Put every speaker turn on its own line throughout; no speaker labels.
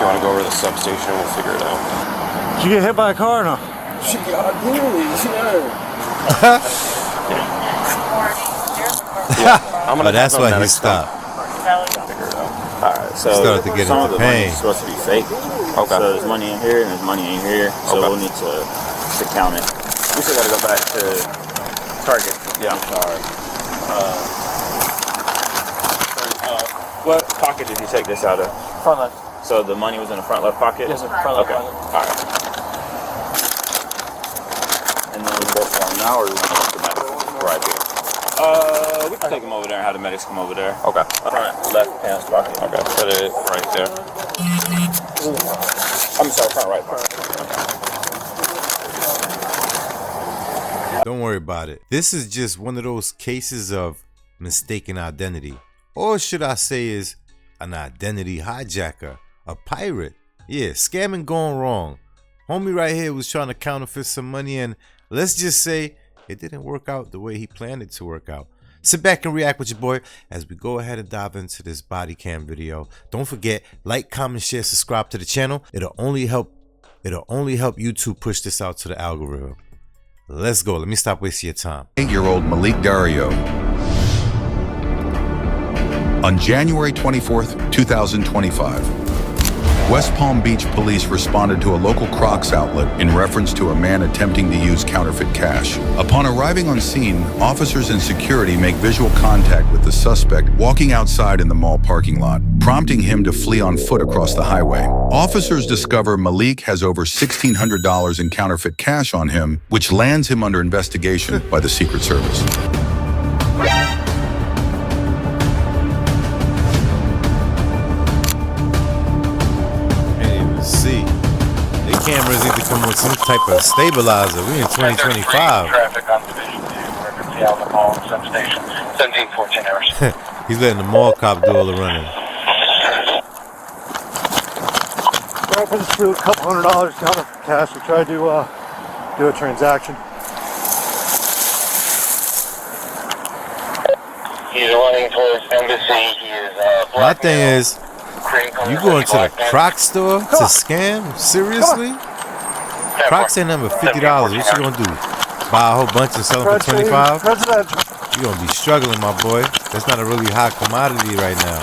you want to go over to the substation? We'll figure it out.
Did you get hit by a car or no?
Yeah, I'm gonna.
But that's why he stopped.
Figure it out. Alright, so
Started to get
some of
into
the money
pain.
is supposed to be fake.
Okay.
So there's money in here and there's money in here. So
Okay.
we'll need to count it. We still gotta go back to Target.
Yeah.
What pocket did you take this out of?
Front left.
So the money was in the front left pocket?
Yes, sir. Front left
Okay.
pocket.
Alright. And then we go for now or we want to go to medical? Right here. We can take them over there and have the medics come over there.
Okay.
Front left pants pocket.
Okay. Put it right there.
I'm sorry, front right pocket.
Don't worry about it. This is just one of those cases of mistaken identity. Or should I say is an identity hijacker, a pirate. Yeah, scamming going wrong. Homie right here was trying to counterfeit some money and let's just say it didn't work out the way he planned it to work out. Sit back and react with your boy as we go ahead and dive into this body cam video. Don't forget, like, comment, share, subscribe to the channel. It'll only help YouTube push this out to the algorithm. Let's go. Let me stop wasting your time.
8-year-old Malik Dario. On January 24th, 2025, West Palm Beach police responded to a local Crocs outlet in reference to a man attempting to use counterfeit cash. Upon arriving on scene, officers and security make visual contact with the suspect walking outside in the mall parking lot, prompting him to flee on foot across the highway. Officers discover Malik has over $1,600 in counterfeit cash on him, which lands him under investigation by the Secret Service.
See, the cameras need to come with some type of stabilizer. We in 2025.
Traffic on Division 2, emergency out the mall, substation, 1714 hours.
He's letting the mall cop do all the running.
Right for the street, $200 counterfeit cash. We tried to do a transaction.
He's running towards embassy. He is
My thing is, you going to the Crocs store to scam? Seriously? Crocs ain't nothing but $50. What you gonna do? Buy a whole bunch and sell them for $25?
Presidential.
You gonna be struggling, my boy. That's not a really hot commodity right now.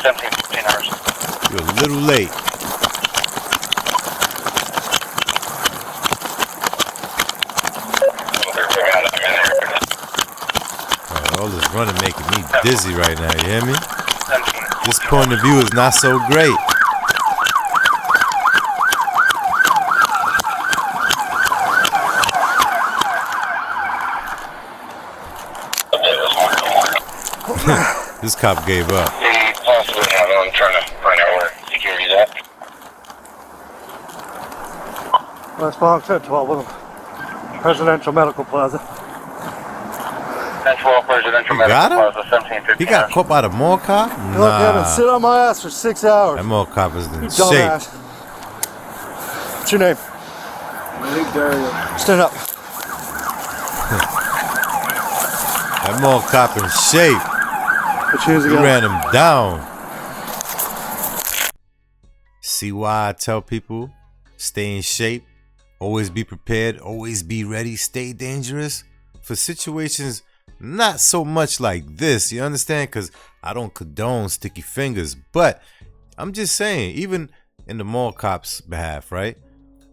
1715 hours.
You're a little late. All this running making me dizzy right now, you hear me? This point of view is not so great. This cop gave up.
He possibly have one trying to find out where security's at.
West Palm 1012 with him. Presidential Medical Plaza.
1012 Presidential
You got
Medical
him?
Plaza, 1715
He got caught by the mall cop?
Look at him sit
Nah.
on my ass for 6 hours.
That mall cop is in
You
shape.
dumbass. What's your name?
Malik Dario.
Stand up.
That mall cop in shape.
Put your hands
He
together.
ran him down. See why I tell people, stay in shape, always be prepared, always be ready, stay dangerous for situations not so much like this, you understand? Because I don't condone sticky fingers, but I'm just saying, even in the mall cop's behalf, right?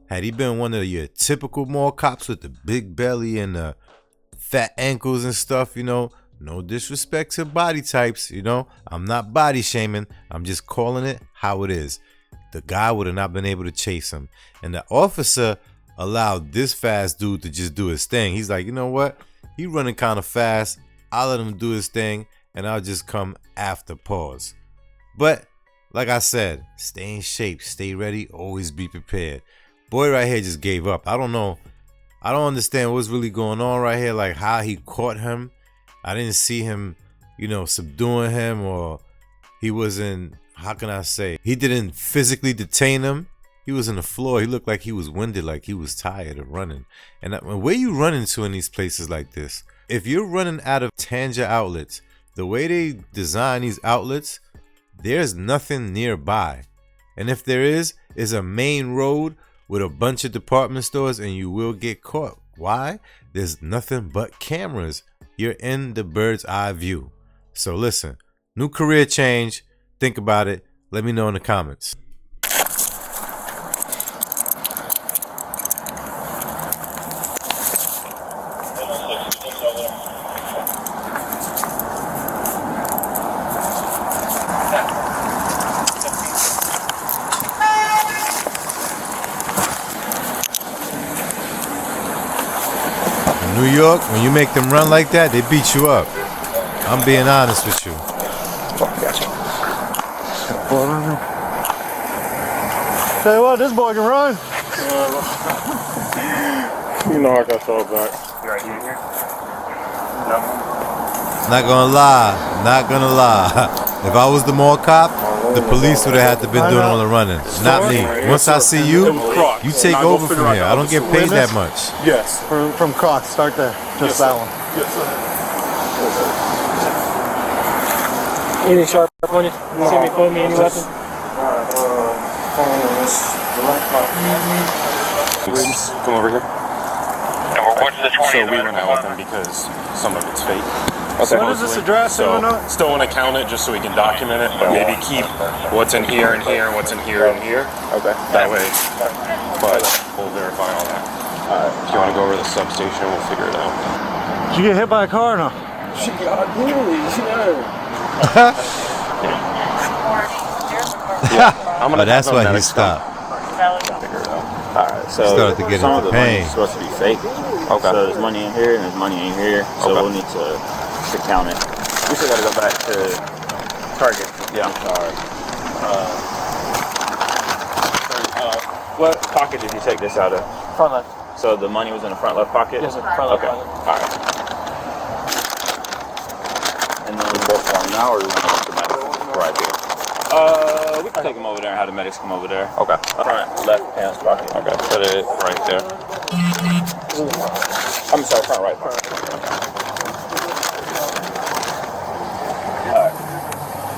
Had he been one of your typical mall cops with the big belly and the fat ankles and stuff, you know, no disrespect to body types, you know, I'm not body shaming, I'm just calling it how it is. The guy would have not been able to chase him, and the officer allowed this fast dude to just do his thing. He's like, you know what, he running kind of fast, I'll let him do his thing and I'll just come after. Pause. But like I said, stay in shape, stay ready, always be prepared. Boy right here just gave up. I don't know, I don't understand what's really going on right here, like how he caught him. I didn't see him, you know, subduing him, or he wasn't, how can I say, he didn't physically detain him. He was on the floor. He looked like he was winded, like he was tired of running. And where you run into in these places like this, if you're running out of Tanja outlets, the way they design these outlets, there's nothing nearby. And if there is a main road with a bunch of department stores, and you will get caught. Why? There's nothing but cameras. You're in the bird's eye view. So listen, new career change. Think about it. Let me know in the comments. In New York, when you make them run like that, they beat you up. I'm being honest with you.
Tell you what, this boy can run.
You know I got y'all back.
Not gonna lie. If I was the mall cop, the police would have had to been doing all the running, not me. Once I see you, you take over from here. I don't get paid that much.
Yes.
From Crocs, start there. Just that one.
Yes, sir.
Anything sharp on you? You see me pull me any weapon?
Come over here.
And we're watching the 20.
So we went out with them because some of it's fake.
So what is this address?
So still want to count it just so we can document it, but maybe keep what's in here and here and what's in here and here. Okay. That way, but we'll verify all that. If you want to go over to the substation, we'll figure it out.
Did you get hit by a car or no?
But that's why he stopped.
Figure it out.
Alright, so
Started to get
some
into
of the money
pain.
is supposed to be fake.
Okay.
So there's money in here and there's money in here. So
Okay.
we'll need to count it. We still gotta go back to Target.
Yeah.
Alright. What pocket did you take this out of?
Front left.
So the money was in the front left pocket?
Yes, sir. Front left
Okay.
pocket.
Alright. And then we both going now, or we want to look the medical right here? We can take them over there and have the medics come over there.
Okay.
Front left pants pocket.
Okay. Put it right there.
I'm sorry, front right pocket. Alright.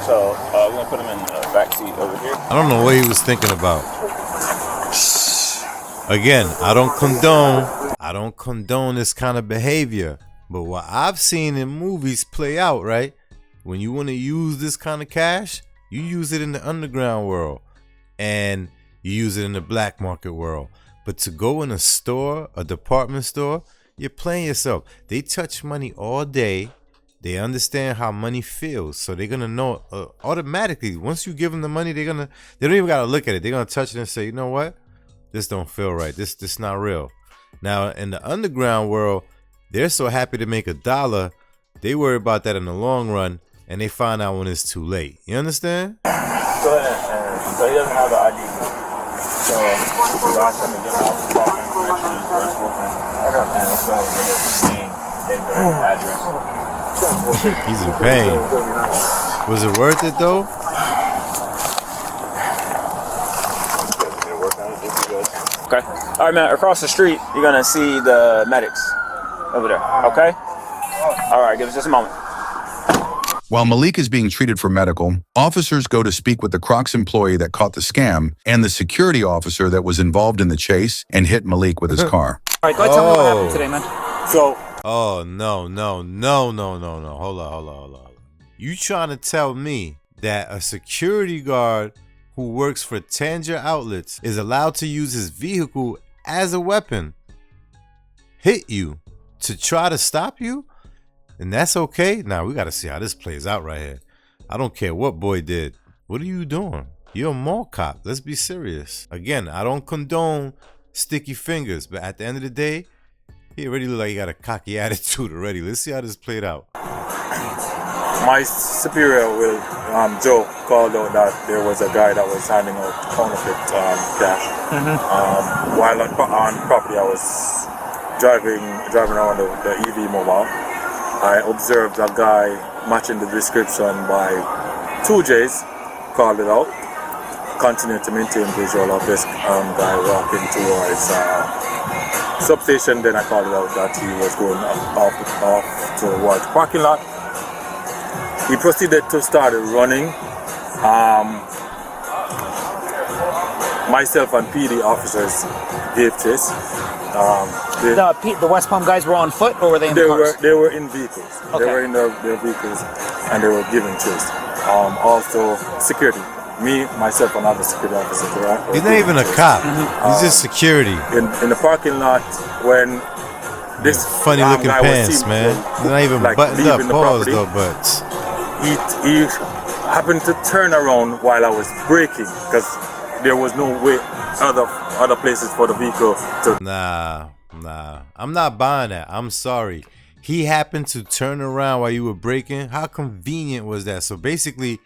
So we're gonna put him in the back seat over here.
I don't know what he was thinking about. Again, I don't condone this kind of behavior. But what I've seen in movies play out, right? When you want to use this kind of cash, you use it in the underground world and you use it in the black market world. But to go in a store, a department store, you're playing yourself. They touch money all day. They understand how money feels. So they're going to know automatically. Once you give them the money, they don't even got to look at it. They're going to touch it and say, you know what? This don't feel right. This not real. Now, in the underground world, they're so happy to make $1. They worry about that in the long run, and they find out when it's too late. You understand?
Go ahead. So he doesn't have the ID. So we asked him to get off the phone information and first open. And let's go ahead and get his name, date of birth, address.
He's in pain. Was it worth it though?
Okay. All right, man. Across the street, you're gonna see the medics over there. Okay. All right. Give us just a moment.
While Malik is being treated for medical, officers go to speak with the Crocs employee that caught the scam and the security officer that was involved in the chase and hit Malik with his car.
All right, go ahead, tell me what happened today, man.
So
Oh, no. Hold on. You trying to tell me that a security guard who works for Tanger Outlets is allowed to use his vehicle as a weapon, hit you to try to stop you? And that's okay? Now, we got to see how this plays out right here. I don't care what boy did. What are you doing? You're a mall cop. Let's be serious. Again, I don't condone sticky fingers, but at the end of the day, he already look like he got a cocky attitude already. Let's see how this played out.
My superior, Joe, called out that there was a guy that was handing out counterfeit cash. While on property, I was driving around the EV mobile. I observed a guy matching the description by 2 J's, called it out, continued to maintain visual of this guy walking towards substation. Then I called it out that he was going off towards the parking lot. He proceeded to start running. myself and PD officers gave chase.
The West Palm guys were on foot, or were they in the cars?
They were in vehicles.
Okay.
They were in their vehicles, and they were giving chase. Also security. Me, myself, and other security officers. Right?
He's not even a cop. He's just security.
In the parking lot when this
Funny looking
guy was
pants,
seen,
man. He's not even
like,
buttoned up.
leaving the
Pause
property.
though, but
He happened to turn around while I was braking because there was no way other places for the vehicle to.
nah. I'm not buying that. I'm sorry. He happened to turn around while you were braking. How convenient was that? So basically,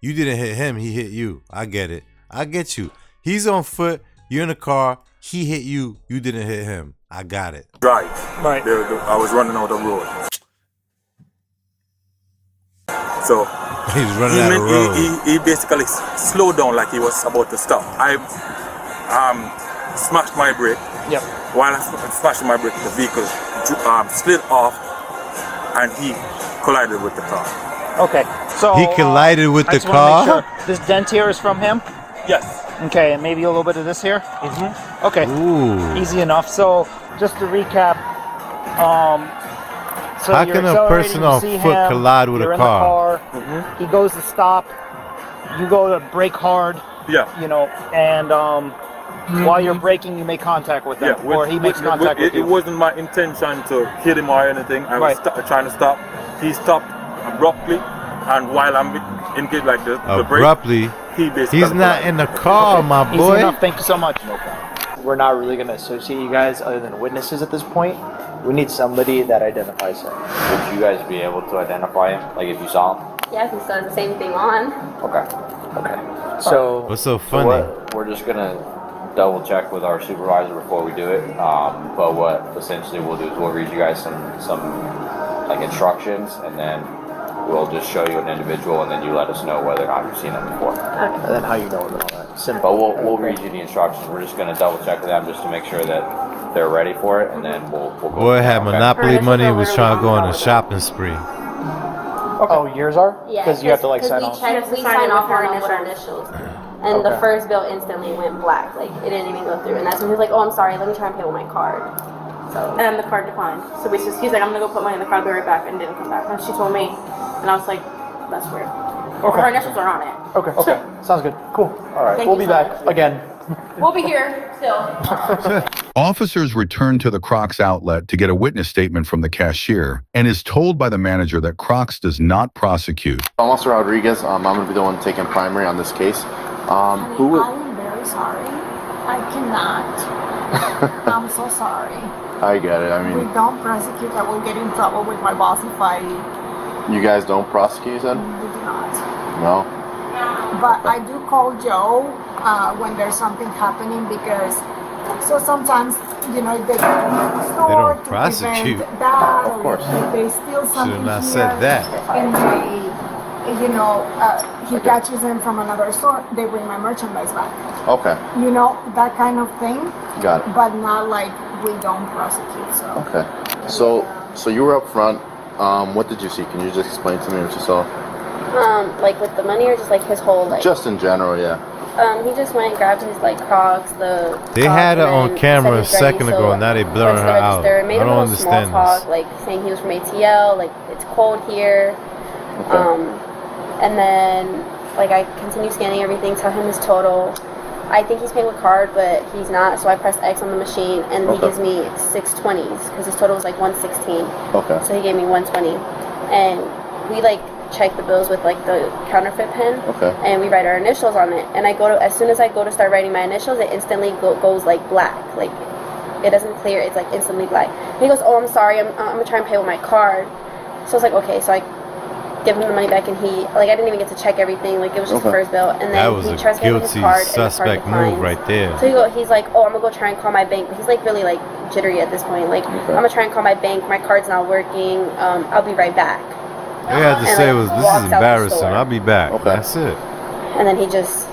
you didn't hit him. He hit you. I get it. I get you. He's on foot. You're in a car. He hit you. You didn't hit him. I got it.
Drive.
Right.
I was running out of road. So
He's running out of road.
he basically slowed down like he was about to stop. I smashed my brake.
Yep.
While I smashed my brake, the vehicle slid off and he collided with the car.
Okay. So
He collided with
I
the
just wanna
car?
make sure this dent here is from him.
Yes.
Okay, and maybe a little bit of this here. Okay.
Ooh.
Easy enough. So just to recap, so
How
you're
can a
accelerating,
person
you
on
see
foot
him,
collide with a
you're in
car?
the car. He goes to stop. You go to brake hard.
Yeah.
You know, and while you're braking, you make contact with him, or he makes contact with
it
you.
wasn't my intention to hit him or anything. I was trying to stop. He stopped abruptly, and while I'm engaged like the brake,
Abruptly.
he basically
He's not in the car, my
Easy
boy.
enough. Thank you so much.
We're not really going to associate you guys other than witnesses at this point. We need somebody that identifies him.
Would you guys be able to identify him? Like if you saw him?
Yeah, he still has the same thing on.
Okay.
So
What's so funny?
We're just gonna double check with our supervisor before we do it. But what essentially we'll do is we'll read you guys some like instructions, and then we'll just show you an individual, and then you let us know whether or not you've seen them before.
and then how you know him and all that. Simple.
But we'll read you the instructions. We're just gonna double check with them just to make sure that they're ready for it, and then we'll go.
Boy had
okay?
Monopoly money and was trying to go on a shopping spree.
Oh, yours are?
Yeah,
Because you have to like sign off.
We sign off on all of our initials. And the
Okay.
first bill instantly went black. Like, it didn't even go through. And that's when he was like, oh, I'm sorry, let me try and pay with my card. So.
And then the card declined. So he's like, I'm gonna go put money in the card, I'll be right back, and didn't come back. And she told me, and I was like, that's weird.
Okay.
Her initials are on it.
Okay. Sounds good. Cool. All right.
Thank
We'll
you
be
so
back again.
We'll be here still.
Officers return to the Crocs outlet to get a witness statement from the cashier and is told by the manager that Crocs does not prosecute.
I'm Officer Rodriguez. I'm going to be the one taking primary on this case. Who would...
I'm very sorry. I cannot. I'm so sorry.
I get it. I
We
mean,
don't prosecute. I will get in trouble with my boss if I
you guys don't prosecute, you said?
we do not.
No?
But I do call Joe when there's something happening because so sometimes, you know, they go to the store
don't
to
prosecute.
prevent that,
Of course.
or if they steal something
Should have not
here,
said that.
and they, you know, he catches them from another store, they bring my merchandise back.
Okay.
You know, that kind of thing.
Got it.
But not like we don't prosecute, so.
Okay. So you were up front. What did you see? Can you just explain to me what you saw?
Like with the money or just like his whole like.
Just in general, yeah.
He just went and grabbed his like Crocs,
They had her on camera a second ago, and now they blurring her out. I
Made a
don't
little
understand
small talk,
this.
like saying he was from ATL, like it's cold here.
Okay.
And then like I continue scanning everything, tell him his total. I think he's paying with card, but he's not. So I press X on the machine, and he gives me 620s because his total was like 116.
Okay.
So he gave me 120, and we like check the bills with like the counterfeit pen.
Okay.
And we write our initials on it. And I go to as soon as I go to start writing my initials, it instantly goes like black. Like it doesn't clear. It's like instantly black. And he goes, "Oh, I'm sorry. I'm gonna try and pay with my card." So I was like, "Okay." So I give him the money back, and he like I didn't even get to check everything. Like it was just the first bill, and
That
then
was
he
a
tries to pay with his
guilty
card, and the card
suspect
declines.
move right there.
So he's like, "Oh, I'm gonna go try and call my bank." But he's like really like jittery at this point. Like I'm gonna try and call my bank. My card's not working. I'll be right back.
All you had to
And,
say
like,
was, "This
walks
is
out the
embarrassing.
store.
I'll be back."
Okay.
That's it.
And then he just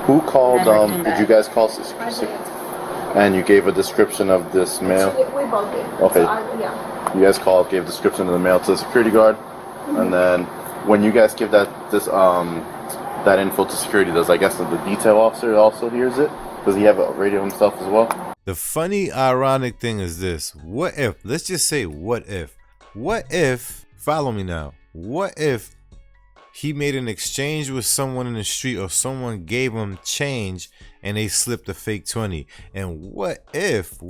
Who called,
Never came
did
back.
you guys call
I did.
and you gave a description of this mail?
We both did.
Okay.
So yeah.
You guys called, gave a description of the mail to the security guard, and then when you guys give that that info to security, does I guess the detail officer also hears it? Does he have a radio himself as well?
The funny, ironic thing is this. What if, let's just say what if, follow me now, what if he made an exchange with someone in the street or someone gave him change and they slipped a fake 20? And what if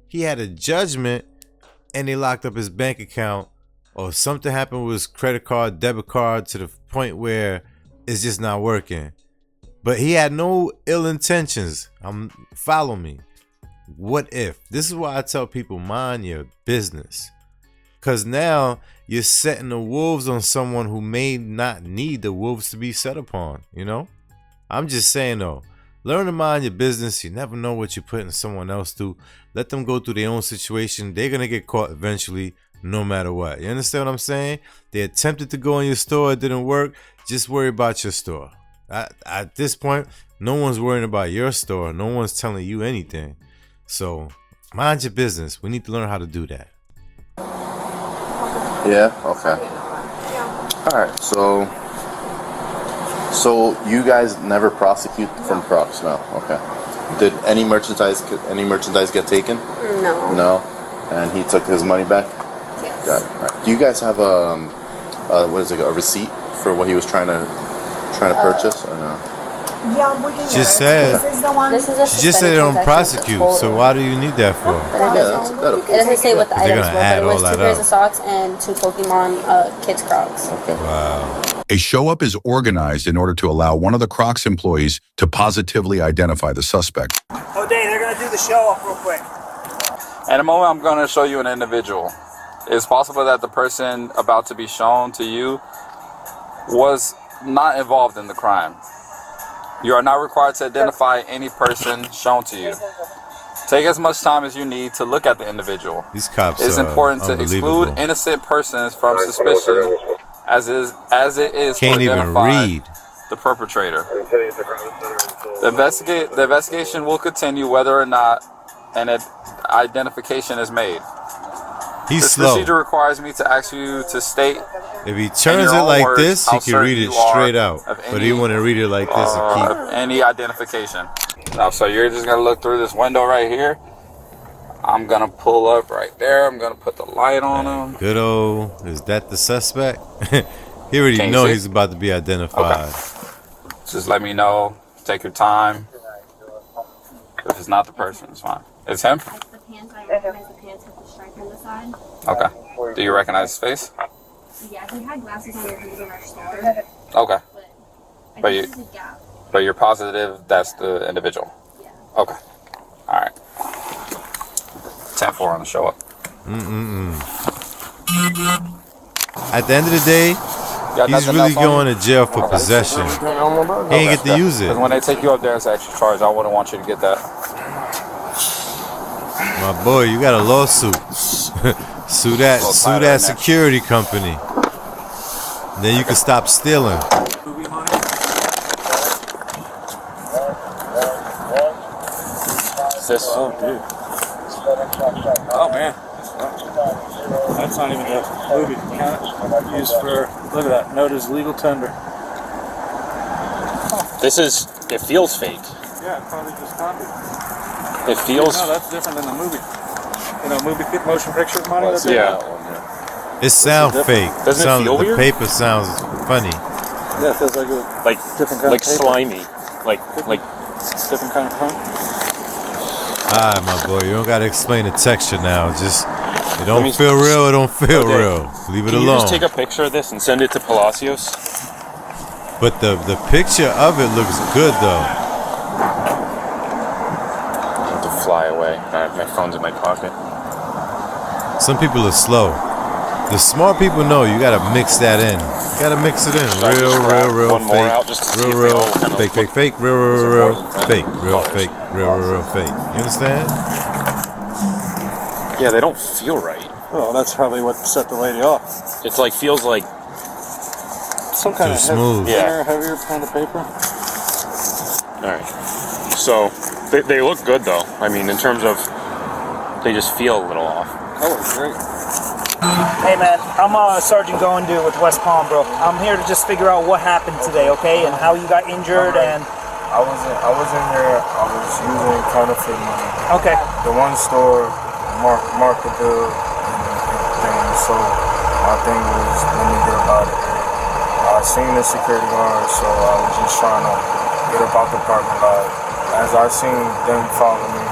he had a judgment and they locked up his bank account, or something happened with his credit card, debit card, to the point where it's just not working? But he had no ill intentions. Follow me. What if? This is why I tell people, mind your business. Because now you're setting the wolves on someone who may not need the wolves to be set upon, you know? I'm just saying though, learn to mind your business. You never know what you're putting someone else through. Let them go through their own situation. They're going to get caught eventually, no matter what. You understand what I'm saying? They attempted to go in your store. It didn't work. Just worry about your store. At this point, no one's worrying about your store. No one's telling you anything. So mind your business. We need to learn how to do that.
Yeah, okay. Alright, so you guys never prosecute from Crocs? No, okay. Did any merchandise get taken?
No.
No? And he took his money back?
Yes.
Got it. Right. Do you guys have a receipt for what he was trying to purchase, or no?
Yeah, we can.
Just said.
This is a
She just said they don't prosecute, so why do you need that for?
It doesn't say what the
They're
items
gonna
were,
add
but it was
all
2
that
pairs
up.
of socks and 2 Pokemon kids Crocs.
Okay.
Wow.
A show-up is organized in order to allow one of the Crocs employees to positively identify the suspect.
Oh, Dave, they're gonna do the show up real quick.
In a moment, I'm going to show you an individual. It's possible that the person about to be shown to you was not involved in the crime. You are not required to identify any person shown to you. Take as much time as you need to look at the individual.
These cops
It's important to
unbelievable.
exclude innocent persons from suspicion as it is
Can't
to
even
identify
read.
the perpetrator. The investigation will continue whether or not an identification is made.
He's
this
slow.
procedure requires me to ask you to state.
If he turns it like this, he can read it straight out. But he want to read it like this and keep.
Any identification. Now, so you're just gonna look through this window right here. I'm gonna pull up right there. I'm gonna put the light on him.
Good old, is that the suspect? He already
Can you
know
see?
he's about to be identified.
Okay. Just let me know. Take your time. If it's not the person, it's fine. It's him?
The pants, I recognize the pants with the stripe on the side.
Okay. Do you recognize his face?
Yeah, he had glasses on his head and our shoulder.
Okay.
But this is a gap.
But you're positive that's the individual? Yeah. Okay. Alright. 10-4 on the show up.
At the end of the day, he's really going to jail for possession. He ain't get to use it.
Because when they take you up there, it's an extra charge. I wouldn't want you to get that.
My boy, you got a lawsuit. Sue that security company. Then you can stop stealing.
Oh, dude. Oh, man. That's not even a movie. Count it. Used for, look at that. Note as legal tender.
It feels fake.
Yeah, probably just copied.
It feels.
No, that's different than the movie. You know, motion picture money? That's
It sounds fake.
Doesn't it feel
the
weird?
paper sounds funny.
Yeah, it feels like a different kind
like
of paper.
slimy. Like
different kind of fun.
Alright, my boy, you don't gotta explain the texture now. Just it don't feel real. It don't feel real. Leave it
Can
alone.
you just take a picture of this and send it to Palacios?
But the picture of it looks good though.
I have to fly away. My phone's in my pocket.
Some people are slow. The smart people know you gotta mix that in. You gotta mix it in. Real
one more out just to see if they all kind of
fake, real, fake, real, fake, real, fake. You understand?
Yeah, they don't feel right.
Well, that's probably what set the lady off.
It's like feels like
some kind of
smooth.
heavier kind of paper.
All right. So they look good though. I mean, in terms of they just feel a little off.
Color's great.
Hey man, I'm Sergeant Goendu with West Palm, bro. I'm here to just figure out what happened today, okay, and how you got injured and.
I was in there. I was using counterfeit money.
Okay.
The one store marked the bill and thing. So my thing was, let me get up out of here. I seen the security guard, so I was just trying to get up out the parking lot. As I seen them follow me,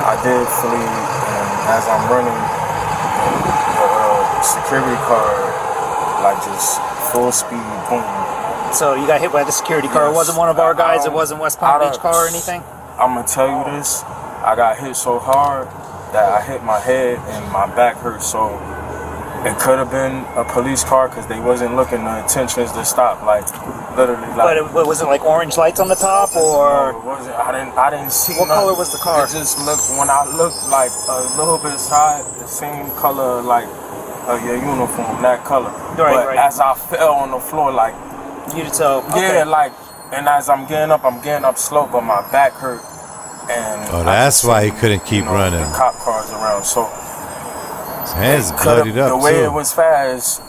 I did flee, and as I'm running, the security car, like just full speed, boom.
So you got hit by the security car. It wasn't one of our guys. It wasn't West Palm Beach car or anything.
I'm gonna tell you this. I got hit so hard that I hit my head and my back hurt. So it could have been a police car because they wasn't looking. The intentions to stop, like literally. Like,
but was it like orange lights on the top or?
No, it wasn't. I didn't see.
What color was the car?
It just looked. When I looked like a little bit side, the same color like your uniform, that color. But as I fell on the floor, like.
You did so.
Yeah, like, and as I'm getting up slow, but my back hurt. And
that's why he couldn't keep running.
The cop cars around, so
his hands bloodied up.
The way
too.
It was fast.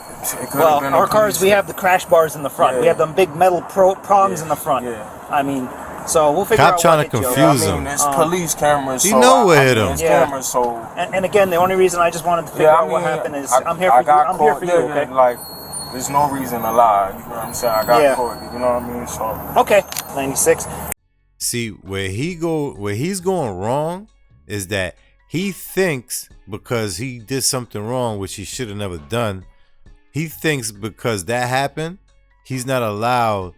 It could have been
our cars, we have the crash bars in the front. We have them big metal prongs in the front. I mean, so we'll figure out.
Cop trying to confuse him.
It's police cameras.
You know what hit him.
It's cameras, so.
And again, the only reason I just wanted to figure out what happened is I'm here for you. I'm here for you. Okay.
Like. There's no reason to lie. You know what I'm saying? I got caught. You know what I mean? So
okay, 96.
See where he's going wrong is that he thinks because he did something wrong, which he should have never done. He thinks because that happened, he's not allowed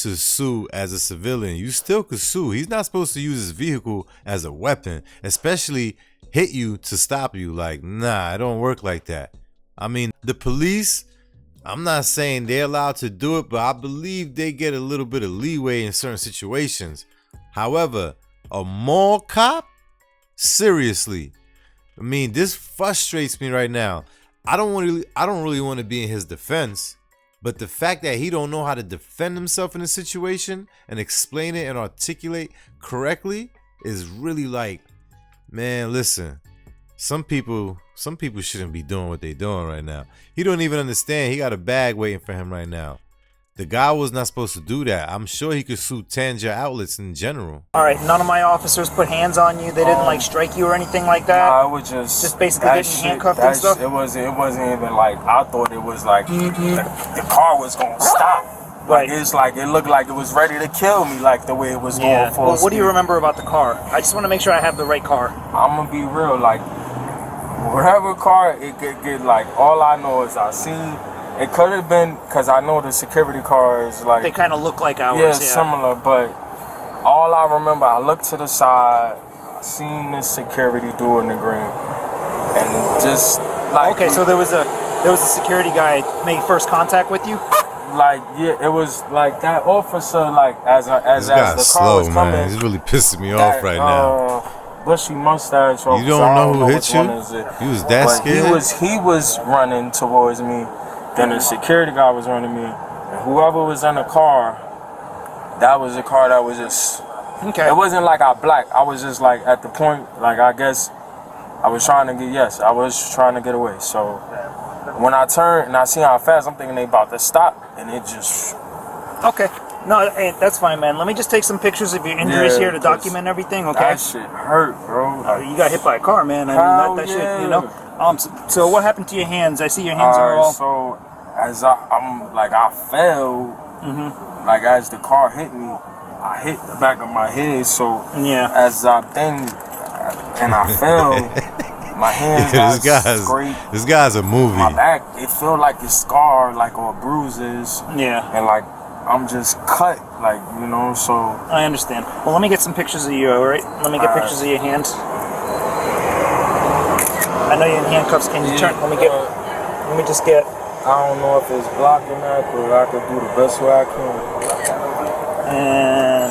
to sue as a civilian. You still could sue. He's not supposed to use his vehicle as a weapon, especially hit you to stop you. Like, nah, it don't work like that. I mean, the police. I'm not saying they're allowed to do it, but I believe they get a little bit of leeway in certain situations. However, a mall cop? Seriously. I mean, this frustrates me right now. I don't really want to be in his defense, but the fact that he don't know how to defend himself in a situation and explain it and articulate correctly is really like, man, listen. Some people shouldn't be doing what they're doing right now. He don't even understand. He got a bag waiting for him right now. The guy was not supposed to do that. I'm sure he could sue Tanger outlets in general.
All right, none of my officers put hands on you. They didn't like strike you or anything like that.
I would just
basically getting handcuffed and stuff.
It wasn't even like I thought it was like the car was gonna stop. Like it's like it looked like it was ready to kill me, like the way it was going full
Well, what do you remember about the car? I just want to make sure I have the right car.
I'm gonna be real, like. Whatever car it could get, like all I know is I seen it could have been because I know the security cars like
they kind of look like ours.
Yeah, similar. But all I remember, I looked to the side, I seen the security doing the green, and just like
okay. So there was a security guy make first contact with you.
Like it was like that officer. Like as the car was coming,
man. He's really pissing me off right now.
Bushy mustache.
You don't know who hit you? He was that scared?
He was running towards me. Then the security guy was running me. And whoever was in the car, that was the car that was just...
Okay.
It wasn't like I blacked. I was just like at the point, like I guess I was trying to get away. So when I turned and I see how fast, I'm thinking they about to stop. And it just...
Okay. No, hey, that's fine, man. Let me just take some pictures of your injuries here to document everything, okay?
That shit hurt, bro.
You got hit by a car, man. I mean, that shit, you know? So what happened to your hands? I see your hands are all...
So as I fell, like as the car hit me, I hit the back of my head. So as I and I fell, my hands
This guy's a movie.
My back, it felt like it's scarred, like or bruises.
Yeah.
And like I'm just cut, like, you know, so.
I understand. Well, let me get some pictures of you, all right? Let me get pictures of your hands. I know you're in handcuffs. Can you turn? Let me just get.
I don't know if it's blocking that, but I could do the best way I can.
And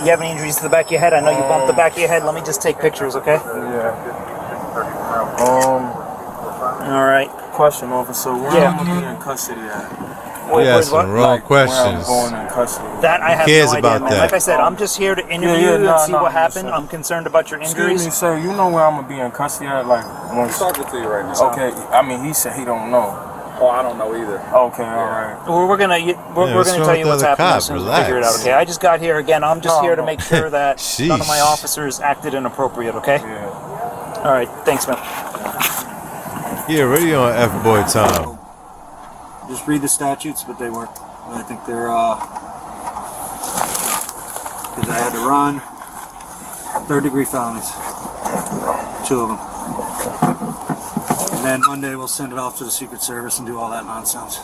you have any injuries to the back of your head? I know you bumped the back of your head. Let me just take pictures, okay?
Yeah.
All right.
Question, officer. Where am I be in custody at?
You asked some wrong questions.
Where I'm going in custody.
That I have
cares
no idea,
about
man.
that?
Like I said, I'm just here to interview you and see what happened. I'm concerned about your injuries.
Excuse me, sir. You know where I'm gonna be in custody at? Like,
He's talking to you right now.
okay. I mean, he said he don't know.
Oh, I don't know either.
Okay, all right.
Well, we're gonna tell you what's happening as soon as we figure it out. Okay, I just got here again. I'm just here to make sure that none of my officers acted inappropriate. Okay.
Yeah.
All right. Thanks, man.
Yeah, ready on F-boy time.
Just read the statutes, but they weren't. I think they're because I had to run 3rd-degree felonies, 2 of them. And then Monday we'll send it off to the Secret Service and do all that nonsense.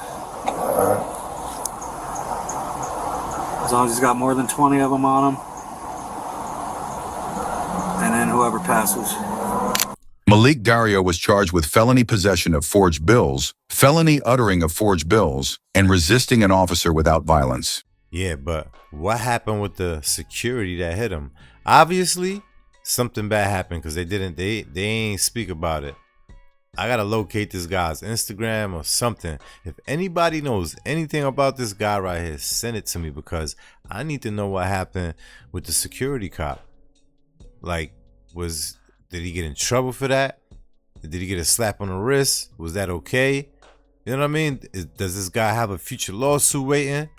As long as he's got more than 20 of them on him, and then whoever passes.
Malik Dario was charged with felony possession of forged bills, felony uttering of forged bills, and resisting an officer without violence.
Yeah, but what happened with the security that hit him? Obviously, something bad happened because they ain't speak about it. I gotta locate this guy's Instagram or something. If anybody knows anything about this guy right here, send it to me because I need to know what happened with the security cop. Like, did he get in trouble for that? Did he get a slap on the wrist? Was that okay? You know what I mean? Does this guy have a future lawsuit waiting?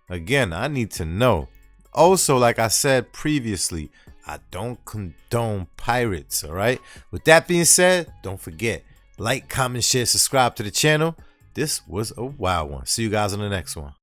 Again, I need to know. Also, like I said previously, I don't condone pirates, all right? With that being said, don't forget, like, comment, share, subscribe to the channel. This was a wild one. See you guys on the next one.